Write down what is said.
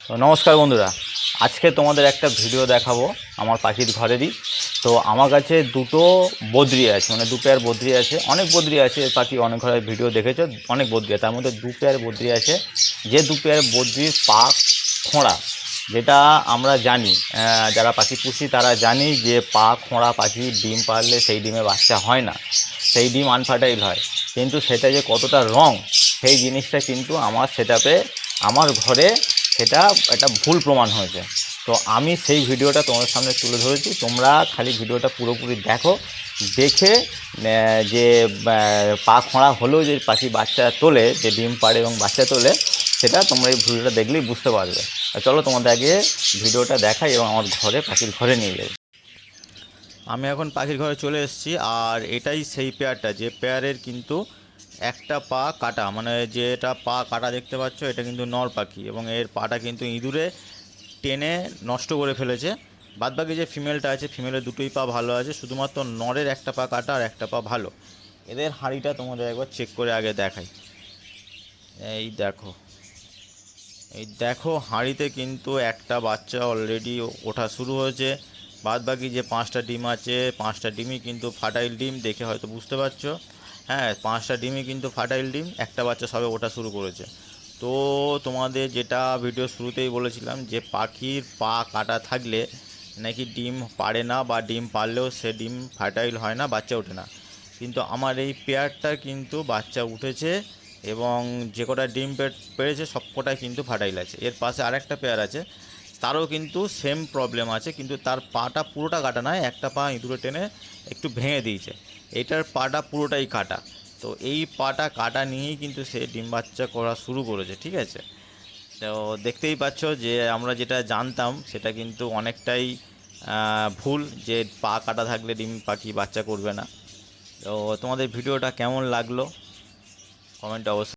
তো নমস্কার বন্ধুরা, আজকে তোমাদের একটা ভিডিও দেখাবো আমার পাখির ঘরেরই। তো আমার কাছে দুটো বদ্রি আছে, মানে দু পেয়ার বদ্রি আছে। অনেক বদ্রি আছে, পাখি অনেক ঘরের ভিডিও দেখেছো, অনেক বদ্রি আছে। তার মধ্যে দু পেয়ার বদ্রি আছে, যে দু পেয়ার বদ্রির পা খোঁড়া। যেটা আমরা জানি, যারা পাখি পুষি তারা জানি যে পা খোঁড়া পাখি ডিম পারলে সেই ডিমে বাচ্চা হয় না, সেই ডিম আনফার্টাইল হয়। কিন্তু সেটা যে কতটা রং, সেই জিনিসটা কিন্তু আমার সেটআপে, আমার ঘরে সেটা একটা ভুল প্রমাণ হয়েছে। তো আমি সেই ভিডিওটা তোমাদের সামনে তুলে ধরেছি। তোমরা খালি ভিডিওটা পুরোপুরি দেখো, দেখে যে পা খোঁড়া হলেও যে পাখি বাচ্চা তোলে, যে ডিম পাড়ে এবং বাচ্চা তোলে, সেটা তোমরা এই ভিডিওটা দেখলেই বুঝতে পারবে। চলো তোমাদের আগে ভিডিওটা দেখাই এবং আমার ঘরে, পাখির ঘরে নিয়ে যাই। আমি এখন পাখির ঘরে চলে এসেছি, আর এটাই সেই পেয়ারটা, যে পেয়ারের কিন্তু একটা পা কাটা, মানে যেটা পা কাটা দেখতে পাচ্ছ, এটা কিন্তু নর পাখি, এবং এর পাটা কিন্তু ইঁদুরে টেনে নষ্ট করে ফেলেছে। বাদবাকি যে ফিমেলটা আছে, ফিমেলের দুটোই পা ভালো আছে, শুধুমাত্র নরের একটা পা কাটা আর একটা পা ভালো। এদের হাঁড়িটা তোমাদের একবার চেক করে আগে দেখাই। এই দেখো, এই দেখো, হাঁড়িতে কিন্তু একটা বাচ্চা অলরেডি ওঠা শুরু হয়েছে। বাদবাকি যে 5টা ডিম আছে, 5টা ডিমই কিন্তু ফার্টাইল ডিম, দেখে হয়তো বুঝতে পারছো। হ্যাঁ, 5টা ডিমই কিন্তু ফার্টাইল ডিম, একটা বাচ্চা সবে ওঠা শুরু করেছে। তো তোমাদের যেটা ভিডিও শুরুতেই বলেছিলাম, যে পাখির পা কাটা থাকলে নাকি ডিম পাড়ে না, বা ডিম পারলেও সে ডিম ফার্টাইল হয় না, বাচ্চা ওঠে না। কিন্তু আমার এই পেয়ারটা কিন্তু বাচ্চা উঠেছে, এবং যে কটা ডিম পেড়েছে সব কটাই কিন্তু ফার্টাইল আছে। এর পাশে আরেকটা পেয়ার আছে, তারও কিন্তু সেম প্রবলেম আছে, কিন্তু তার পাটা পুরোটা কাটা নয়, একটা পা ইঁদুরে টেনে একটু ভেঙে দিয়েছে। এটার পাটা পুরোটাই কাটা। তো এই পাটা কাটা নিয়েই কিন্তু সে ডিম বাচ্চা করা শুরু করেছে, ঠিক আছে। তো দেখতেই পাচ্ছ যে আমরা যেটা জানতাম সেটা কিন্তু অনেকটাই ভুল, যে পা কাটা থাকলে ডিম পাখি বাচ্চা করবে না। তো তোমাদের ভিডিওটা কেমন লাগলো কমেন্টে অবশ্যই